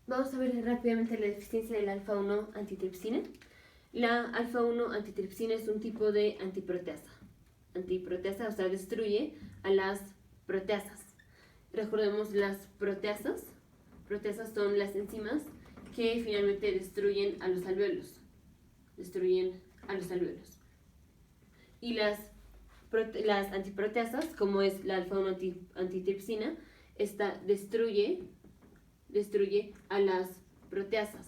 Vamos a ver rápidamente la deficiencia de la alfa-1 antitripsina. La alfa-1 antitripsina es un tipo de antiproteasa. Antiproteasa, o sea, destruye a las proteasas. Recordemos las proteasas. Proteasas son las enzimas que finalmente destruyen a los alvéolos. Destruyen a los alvéolos. Y las antiproteasas, como es la alfa-1 antitripsina, esta destruye a las proteasas.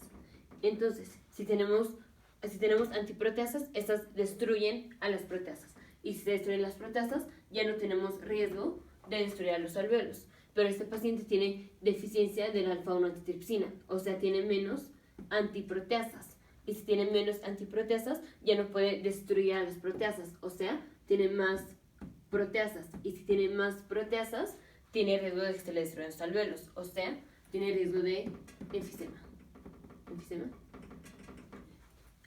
Entonces, si tenemos antiproteasas, estas destruyen a las proteasas. Y si se destruyen las proteasas, ya no tenemos riesgo de destruir a los alvéolos. Pero este paciente tiene deficiencia de la alfa-1 antitripsina, o sea, tiene menos antiproteasas. Y si tiene menos antiproteasas, ya no puede destruir a las proteasas, o sea, tiene más proteasas. Y si tiene más proteasas, tiene riesgo de que se le destruyan los alvéolos, o sea, tiene riesgo de enfisema.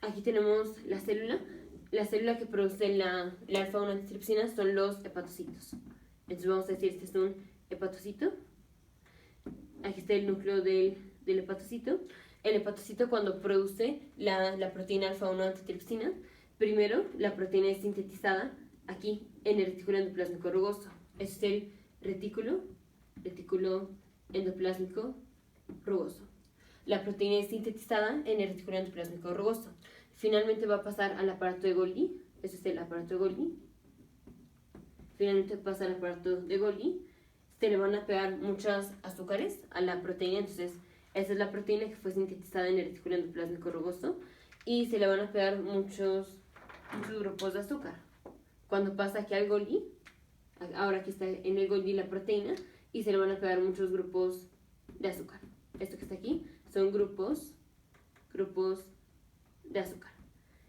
Aquí tenemos la célula. La célula que produce la alfa-1 antitripsina son los hepatocitos. Entonces vamos a decir, este es un hepatocito. Aquí está el núcleo del hepatocito. El hepatocito, cuando produce la proteína alfa-1 antitripsina, primero la proteína es sintetizada aquí en el retículo endoplásmico rugoso. Este es el retículo endoplásmico rugoso. La proteína es sintetizada en el retículo endoplásmico rugoso. Finalmente va a pasar al aparato de Golgi. Este es el aparato de Golgi. Finalmente pasa al aparato de Golgi. Se le van a pegar muchos azúcares a la proteína. Entonces, esta es la proteína que fue sintetizada en el retículo endoplásmico rugoso. Y se le van a pegar muchos grupos de azúcar. Cuando pasa aquí al Golgi, ahora aquí está en el Golgi la proteína, y se le van a pegar muchos grupos de azúcar. Esto que está aquí son grupos de azúcar.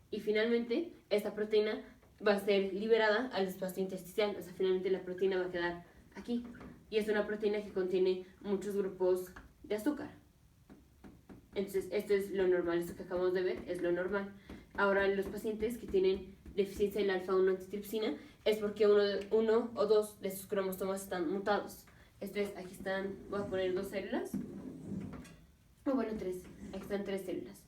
Y finalmente, esta proteína va a ser liberada al espacio intersticial. O sea, finalmente la proteína va a quedar aquí. Y es una proteína que contiene muchos grupos de azúcar. Entonces, esto es lo normal. Esto que acabamos de ver es lo normal. Ahora, los pacientes que tienen deficiencia de la alfa-1 antitripsina es porque uno o dos de sus cromosomas están mutados. Entonces, aquí están, voy a poner 2 células. Bueno, 3. Aquí están 3 células.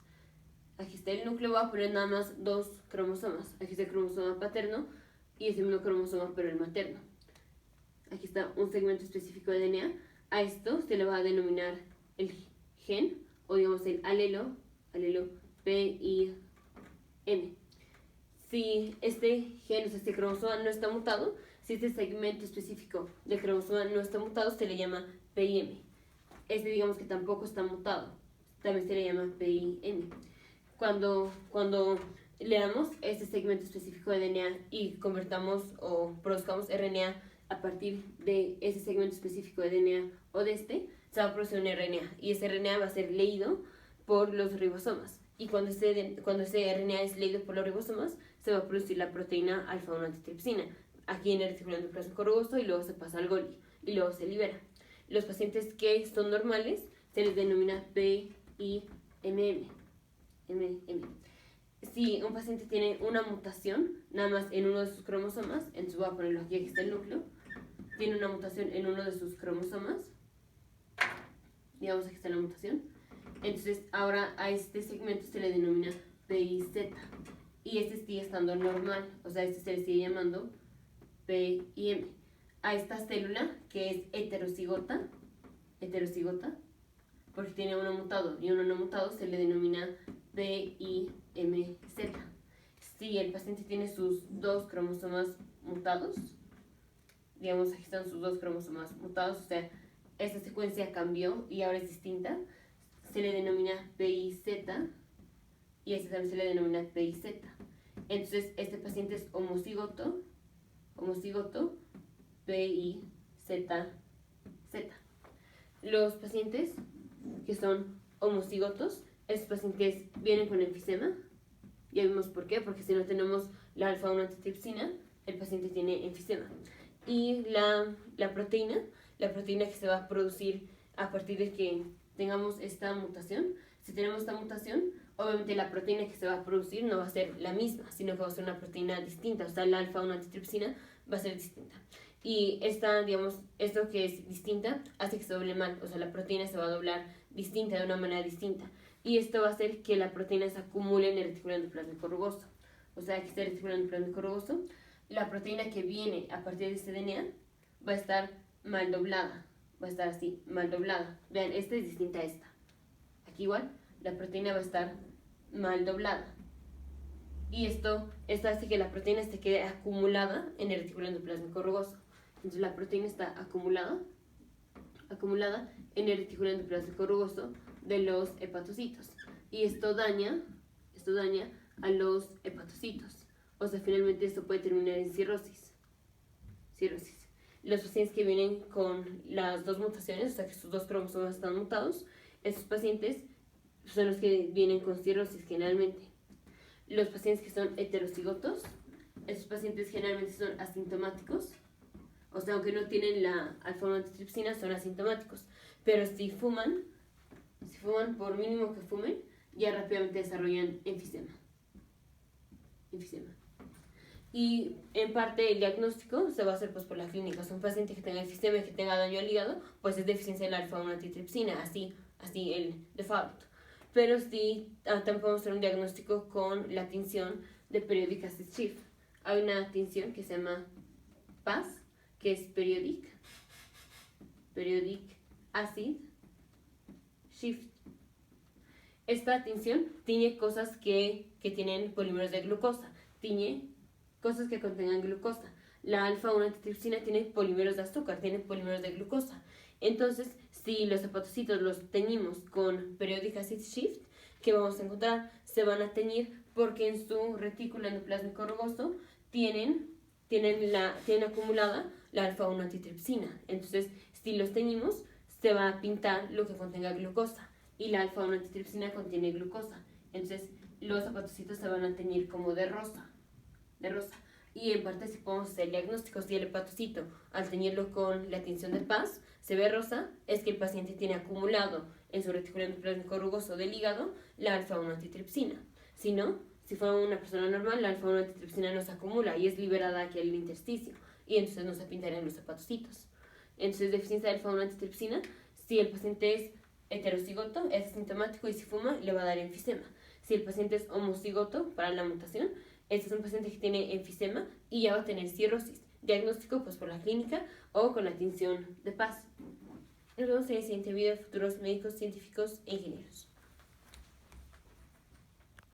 Aquí está el núcleo, voy a poner nada más 2 cromosomas. Aquí está el cromosoma paterno y el segundo cromosoma, pero el materno. Aquí está un segmento específico de DNA. A esto se le va a denominar el gen, o digamos el alelo PIM. Si este gen, o sea, este cromosoma no está mutado, si este segmento específico del cromosoma no está mutado, se le llama PIM. Este digamos que tampoco está mutado, también se le llama PIM. Cuando leamos este segmento específico de DNA y convertamos o produzcamos RNA a partir de ese segmento específico de DNA o de este, se va a producir un RNA y ese RNA va a ser leído por los ribosomas. Y cuando ese RNA es leído por los ribosomas, se va a producir la proteína alfa-1 antitripsina aquí en el retículo endoplásmico rugoso y luego se pasa al Golgi y luego se libera. Los pacientes que son normales se les denomina PIMM. Si un paciente tiene una mutación nada más en uno de sus cromosomas, entonces voy a ponerlo aquí está el núcleo, tiene una mutación en uno de sus cromosomas, digamos aquí está la mutación, entonces ahora a este segmento se le denomina PIZ y este sigue estando normal, o sea, este se le sigue llamando PIM. A esta célula que es heterocigota, porque tiene uno mutado y uno no mutado, se le denomina PIMZ. Si el paciente tiene sus 2 cromosomas mutados, digamos aquí están sus 2 cromosomas mutados, o sea, esta secuencia cambió y ahora es distinta, se le denomina PIZ y este también se le denomina PIZ. Entonces, este paciente es homocigoto PIZZ. Los pacientes que son homocigotos, estos pacientes vienen con enfisema. Ya vimos por qué, porque si no tenemos la alfa-1 antitripsina, el paciente tiene enfisema. Y la proteína que se va a producir a partir de que tengamos esta mutación, si tenemos esta mutación, obviamente la proteína que se va a producir no va a ser la misma, sino que va a ser una proteína distinta, o sea, la alfa-1 antitripsina va a ser distinta. Y esta, digamos, esto que es distinta hace que se doble mal, o sea, la proteína se va a doblar distinta, de una manera distinta. Y esto va a hacer que la proteína se acumule en el reticulado endoplasmático rugoso. O sea, que este reticulado endoplasmático rugoso, la proteína que viene a partir de este DNA va a estar mal doblada, va a estar así, mal doblada. Vean, esta es distinta a esta. Aquí igual, la proteína va a estar mal doblada. Y esto hace que la proteína se quede acumulada en el reticulado endoplasmático rugoso. Entonces la proteína está acumulada en el reticulado endoplasmático rugoso de los hepatocitos. Y esto daña a los hepatocitos. O sea, finalmente esto puede terminar en cirrosis. Los pacientes que vienen con las dos mutaciones, o sea que sus dos cromosomas están mutados, estos pacientes son los que vienen con cirrosis generalmente. Los pacientes que son heterocigotos, estos pacientes generalmente son asintomáticos, o sea, aunque no tienen la alfa-1 antitripsina, son asintomáticos. Pero si fuman, por mínimo que fumen, ya rápidamente desarrollan enfisema. Y en parte el diagnóstico se va a hacer pues por la clínica. O sea, un paciente que tenga enfisema y que tenga daño al hígado, pues es deficiencia de la alfa-1 antitripsina, así el default. Pero sí, también podemos hacer un diagnóstico con la tinción de periodic acid shift. Hay una tinción que se llama PAS, que es periodic acid shift. Esta tinción tiñe cosas que tienen polímeros de glucosa, tiñe cosas que contengan glucosa. La alfa-1 antitripsina tiene polímeros de azúcar, tiene polímeros de glucosa. Entonces, si los hepatocitos los teñimos con periodic acid shift, ¿qué vamos a encontrar? Se van a teñir porque en su retículo endoplasmático rugoso tienen acumulada la alfa-1 antitripsina. Entonces, si los teñimos, se va a pintar lo que contenga glucosa. Y la alfa-1 antitripsina contiene glucosa. Entonces, los hepatocitos se van a teñir como de rosa. Y en parte si podemos hacer diagnósticos, si el hepatocito al teñirlo con la tinción de PAS se ve rosa, es que el paciente tiene acumulado en su retículo endoplasmático rugoso del hígado la alfa-1 antitripsina. Si no, si fuera una persona normal, la alfa-1 antitripsina no se acumula y es liberada aquí al intersticio y entonces no se pintarían los hepatocitos. Entonces, deficiencia de alfa-1 antitripsina, si el paciente es heterocigoto, es asintomático y si fuma, le va a dar enfisema. Si el paciente es homocigoto para la mutación, este es un paciente que tiene enfisema y ya va a tener cirrosis. Diagnóstico pues por la clínica o con la tinción de PAS. Nos vemos en el siguiente video de futuros médicos, científicos e ingenieros.